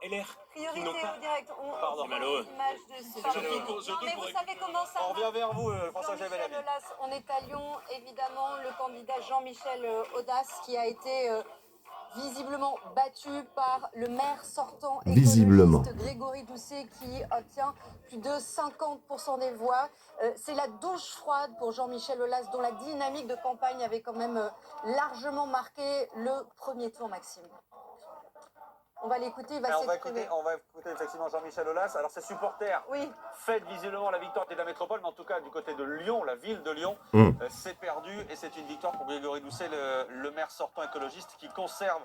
LR qui Priorité n'ont pas... au direct. Pardon, On Malo. l'image de ce... Surtout mais vous savez comment ça On marche. revient vers vous, François-Xavier Jean-Michel Bellamy. Aulas, on est à Lyon, évidemment, le candidat Jean-Michel Aulas qui a été visiblement battu par le maire sortant Visiblement. écologiste Grégory Doucet qui obtient plus de 50% des voix. C'est la douche froide pour Jean-Michel Aulas dont la dynamique de campagne avait quand même largement marqué le premier tour, Maxime. On va l'écouter, il va s'exprimer. On va écouter effectivement Jean-Michel Aulas. Alors ses supporters fêtent visiblement la victoire de la métropole, mais en tout cas du côté de Lyon, la ville de Lyon, c'est perdu et c'est une victoire pour Grégory Doucet, le maire sortant écologiste qui conserve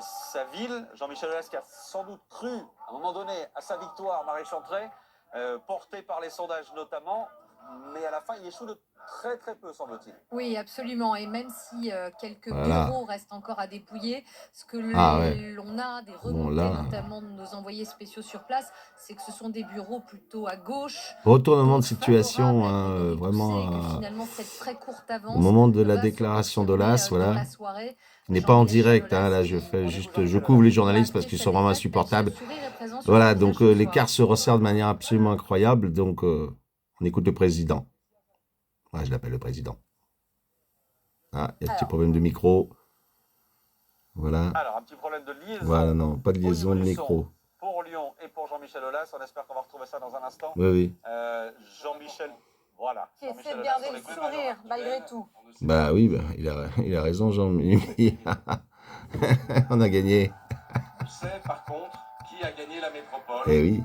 sa ville. Jean-Michel Aulas qui a sans doute cru à un moment donné à sa victoire, Marie Chantrey, portée par les sondages notamment, mais à la fin il échoue de très très peu, semble-t-il. Oui, absolument. Et même si quelques bureaux restent encore à dépouiller, ce que l'on a des remontées, notamment de nos envoyés spéciaux sur place, c'est que ce sont des bureaux plutôt à gauche. Retournement de situation, vraiment. Finalement, cette très courte avance au moment de la déclaration d'Aulas, voilà. Il n'est pas en direct, hein, là je couvre les journalistes parce qu'ils sont vraiment insupportables. Voilà, donc l'écart se resserre de manière absolument incroyable, donc on écoute le président. Ouais, je l'appelle le président. Ah, il y a un petit problème de micro. Voilà. Alors, un petit problème de liaison. Voilà, non, pas de liaison de micro. Pour Lyon et pour Jean-Michel Aulas, on espère qu'on va retrouver ça dans un instant. Oui. Jean-Michel, voilà. Qui essaie de garder le sourire, malgré tout. Bah oui, il a raison, Jean-Michel. On a gagné. On sait, par contre, qui a gagné la métropole. Eh oui.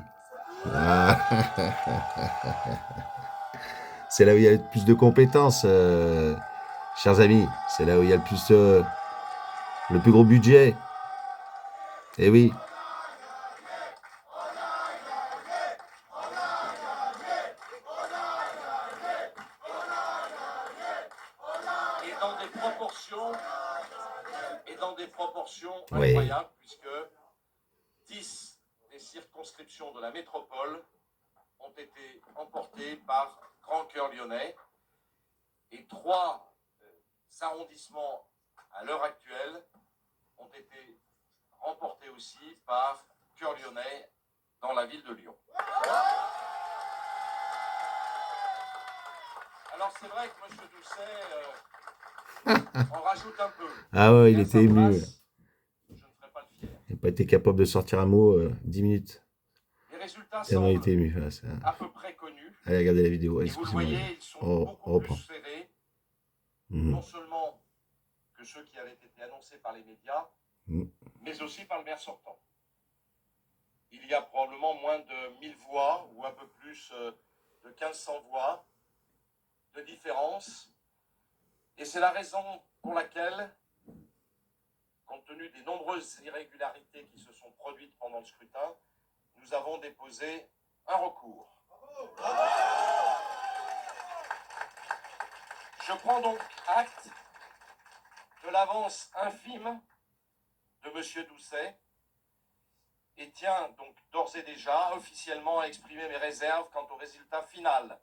C'est là où il y a le plus de compétences, chers amis. C'est là où il y a le plus gros budget. Eh oui. Et dans des proportions incroyables, puisque 10 des circonscriptions de la métropole ont été emportées par Grand Cœur Lyonnais et 3 arrondissements à l'heure actuelle ont été remportés aussi par Cœur Lyonnais dans la ville de Lyon. Alors c'est vrai que M. Doucet en rajoute un peu. Ah ouais, il était ému. Je ne ferai pas le fier. Il n'a pas été capable de sortir un mot 10 minutes. Les résultats tellement il sont était ému. à peu près connus. Allez, regardez la vidéo. Et vous le voyez, ils sont beaucoup plus serrés, non seulement que ceux qui avaient été annoncés par les médias, mais aussi par le maire sortant. Il y a probablement moins de 1000 voix, ou un peu plus de 1500 voix de différence. Et c'est la raison pour laquelle, compte tenu des nombreuses irrégularités qui se sont produites pendant le scrutin, nous avons déposé un recours. Je prends donc acte de l'avance infime de M. Doucet et tiens donc d'ores et déjà officiellement à exprimer mes réserves quant au résultat final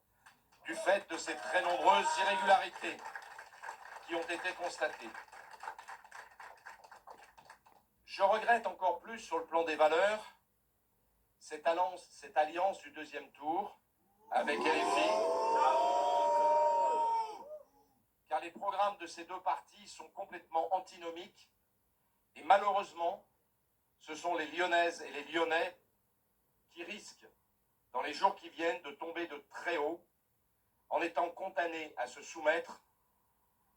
du fait de ces très nombreuses irrégularités qui ont été constatées. Je regrette encore plus sur le plan des valeurs cette alliance du deuxième tour avec LFI, car les programmes de ces deux partis sont complètement antinomiques et malheureusement, ce sont les Lyonnaises et les Lyonnais qui risquent, dans les jours qui viennent, de tomber de très haut en étant condamnés à se soumettre,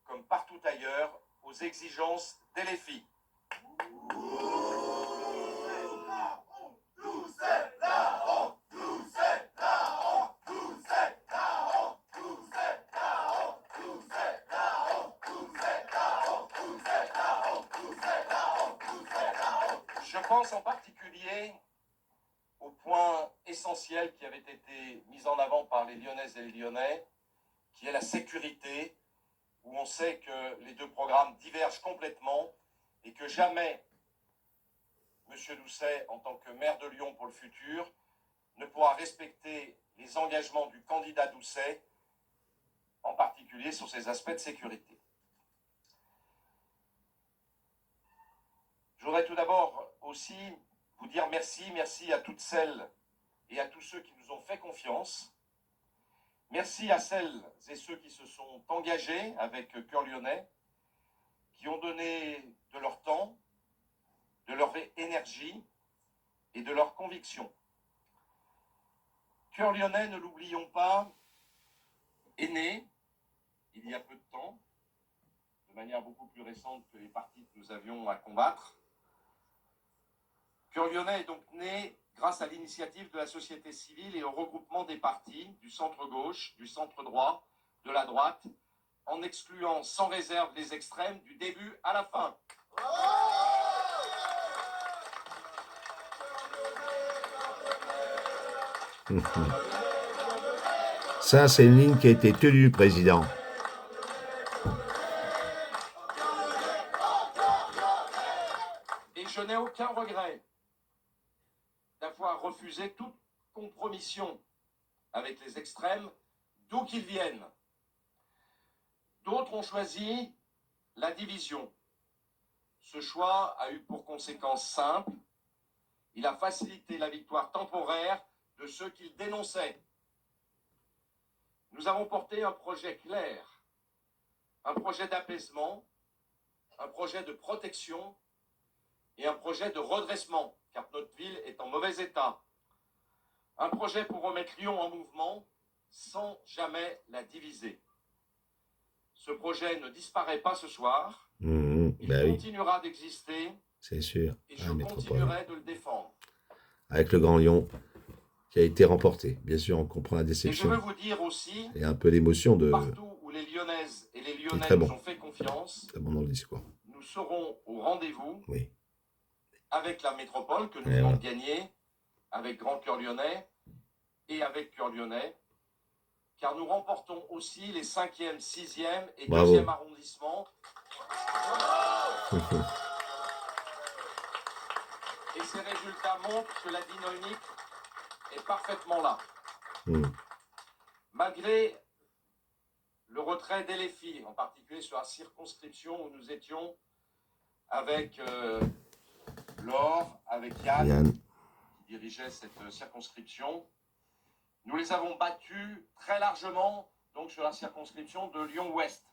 comme partout ailleurs, aux exigences des LFI. Je pense en particulier au point essentiel qui avait été mis en avant par les Lyonnaises et les Lyonnais, qui est la sécurité, où on sait que les deux programmes divergent complètement et que jamais M. Doucet, en tant que maire de Lyon pour le futur, ne pourra respecter les engagements du candidat Doucet, en particulier sur ces aspects de sécurité. Je voudrais tout d'abord aussi vous dire merci, merci à toutes celles et à tous ceux qui nous ont fait confiance. Merci à celles et ceux qui se sont engagés avec Cœur Lyonnais, qui ont donné de leur temps, de leur énergie et de leur conviction. Cœur Lyonnais, ne l'oublions pas, est né il y a peu de temps, de manière beaucoup plus récente que les partis que nous avions à combattre. Cœur Lyonnais est donc né grâce à l'initiative de la société civile et au regroupement des partis du centre-gauche, du centre-droit, de la droite, en excluant sans réserve les extrêmes du début à la fin. Ça, c'est une ligne qui a été tenue, président. Et je n'ai aucun regret d'avoir refusé toute compromission avec les extrêmes, d'où qu'ils viennent. D'autres ont choisi la division. Ce choix a eu pour conséquence simple, il a facilité la victoire temporaire de ceux qu'ils dénonçaient. Nous avons porté un projet clair, un projet d'apaisement, un projet de protection et un projet de redressement, car notre ville est en mauvais état. Un projet pour remettre Lyon en mouvement sans jamais la diviser. Ce projet ne disparaît pas ce soir. Il continuera d'exister. C'est sûr. Et je continuerai de le défendre. Avec le Grand Lyon qui a été remporté. Bien sûr, on comprend la déception. Et je veux vous dire aussi, et un peu l'émotion de... partout où les Lyonnaises et les Lyonnais nous ont fait confiance, très bon dans le discours. Nous serons au rendez-vous avec la métropole que nous et venons de gagner, avec Grand Cœur Lyonnais et avec Cœur Lyonnais, car nous remportons aussi les 5e, 6e et 2e arrondissements. Et ces résultats montrent que la dynamique est parfaitement là. Malgré le retrait des LFI, en particulier sur la circonscription où nous étions avec Laure, avec Yann, qui dirigeait cette circonscription, nous les avons battus très largement donc sur la circonscription de Lyon-Ouest.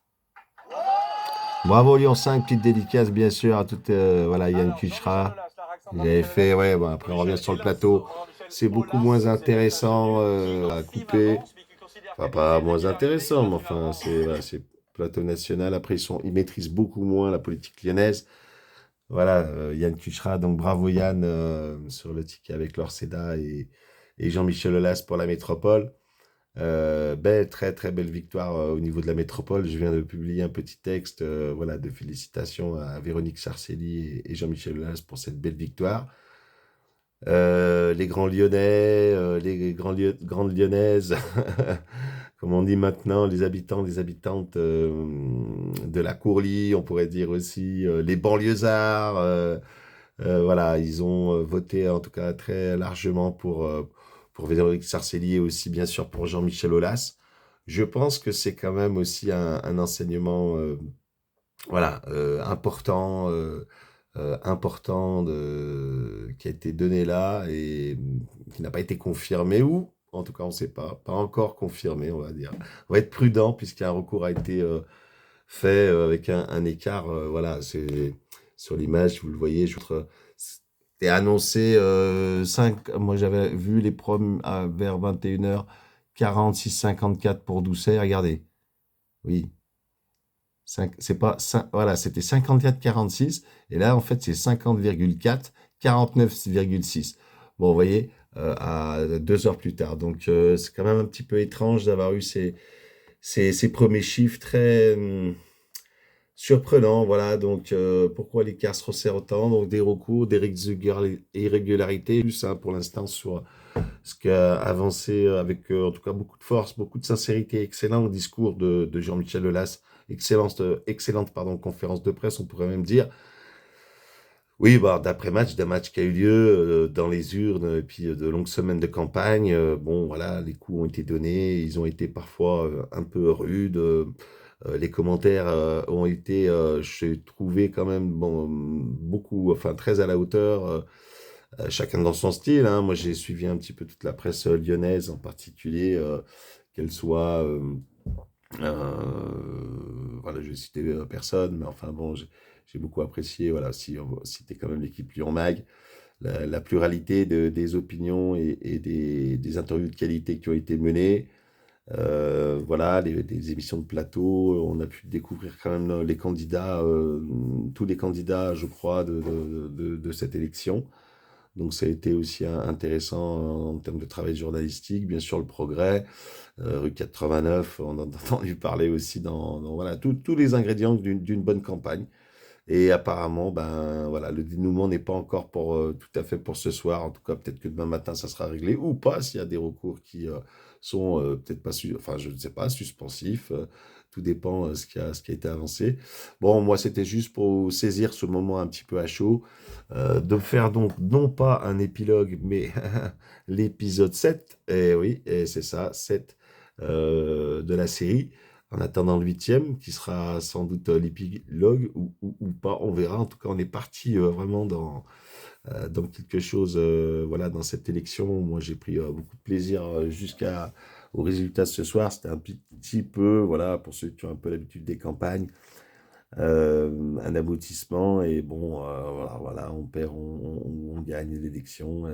Bravo Lyon 5, petite dédicace bien sûr à toute Yann Cuchera. Il avait fait, après on revient sur le plateau. C'est beaucoup moins intéressant à couper. Enfin, pas moins intéressant, mais enfin, c'est plateau national. Après, ils maîtrisent beaucoup moins la politique lyonnaise. Voilà, Yann Cuchera, donc bravo Yann sur le ticket avec Laure Seda et Jean-Michel Aulas pour la métropole. Très très belle victoire au niveau de la métropole. Je viens de publier un petit texte de félicitations à Véronique Sarcelli et Jean-Michel Aulas pour cette belle victoire. Les grands Lyonnais, les grandes Lyonnaises, comme on dit maintenant, les habitants, les habitantes de la Courlie, on pourrait dire aussi les banlieusards. Ils ont voté en tout cas très largement pour Véronique Sarcelli et aussi bien sûr pour Jean-Michel Aulas. Je pense que c'est quand même aussi un enseignement important qui a été donné là et qui n'a pas été confirmé ou en tout cas on ne sait pas encore confirmé, on va dire. On va être prudent puisqu'un recours a été fait avec un écart, c'est sur l'image, vous le voyez, c'était annoncé 5, moi j'avais vu les proms vers 21h, 46-54 pour Doucet, regardez, oui, c'est pas, c'était 54-46, et là en fait c'est 50,4, 49,6. Bon, vous voyez, à 2 heures plus tard, donc c'est quand même un petit peu étrange d'avoir eu ces premiers chiffres très... surprenant, donc pourquoi l'écart se resserre autant, donc des recours, des irrégularités, plus pour l'instant sur ce qu'a avancé avec en tout cas beaucoup de force, beaucoup de sincérité, excellent discours de Jean-Michel Aulas, excellente conférence de presse, on pourrait même dire, d'après-match, d'un match qui a eu lieu dans les urnes, et puis de longues semaines de campagne, les coups ont été donnés, ils ont été parfois un peu rudes, les commentaires ont été, j'ai trouvé quand même beaucoup, très à la hauteur, chacun dans son style, hein. Moi, j'ai suivi un petit peu toute la presse lyonnaise en particulier, qu'elle soit... voilà, je vais citer personne, mais enfin bon, j'ai beaucoup apprécié, voilà, si on va citer quand même l'équipe Lyon Mag, la pluralité des opinions et des interviews de qualité qui ont été menées. Voilà, des émissions de plateau, on a pu découvrir quand même les candidats, tous les candidats, je crois, de cette élection. Donc ça a été aussi intéressant en termes de travail journalistique. Bien sûr, le Progrès, rue 89, on en a entendu parler aussi dans voilà, tous les ingrédients d'une bonne campagne. Et apparemment, ben voilà, le dénouement n'est pas encore tout à fait pour ce soir. En tout cas, peut-être que demain matin, ça sera réglé ou pas s'il y a des recours qui sont peut-être pas, enfin, je ne sais pas, suspensifs. Tout dépend ce qui a été avancé. Bon, moi, c'était juste pour saisir ce moment un petit peu à chaud, de faire donc non pas un épilogue, mais l'épisode 7. Et oui, et c'est ça, 7 de la série. En attendant le 8e, qui sera sans doute l'épilogue ou pas, on verra. En tout cas, on est parti vraiment dans quelque chose, voilà, dans cette élection. Moi, j'ai pris beaucoup de plaisir jusqu'au résultat de ce soir. C'était un petit peu, voilà, pour ceux qui ont un peu l'habitude des campagnes, un aboutissement. Et bon, voilà, on perd, on gagne l'élection.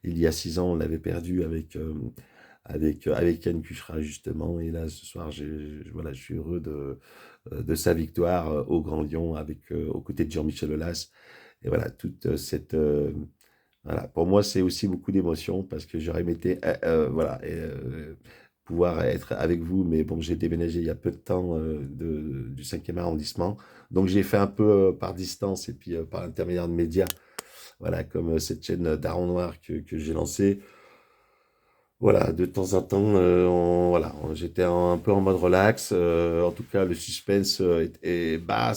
Il y a 6 ans, on l'avait perdu avec Yann Cuchera, justement. Et là, ce soir, voilà, je suis heureux de sa victoire au Grand Lyon aux côtés de Jean-Michel Aulas. Et voilà, toute cette... voilà, pour moi, c'est aussi beaucoup d'émotions parce que j'aurais aimé voilà, pouvoir être avec vous. Mais bon, j'ai déménagé il y a peu de temps du 5e arrondissement. Donc, j'ai fait un peu par distance et puis par l'intermédiaire de médias, voilà, comme cette chaîne Daron Noir que j'ai lancée. Voilà, de temps en temps, voilà, j'étais un peu en mode relax. En tout cas, le suspense bat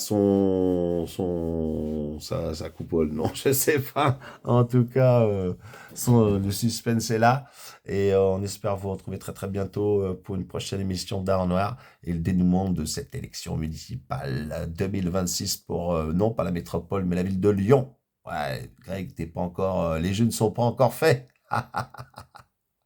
sa coupole. Non, je sais pas. En tout cas, le suspense est là. Et on espère vous retrouver très très bientôt pour une prochaine émission d'Art Noir et le dénouement de cette élection municipale 2026 pour, non pas la métropole, mais la ville de Lyon. Ouais, Greg, t'es pas encore, les jeux ne sont pas encore faits.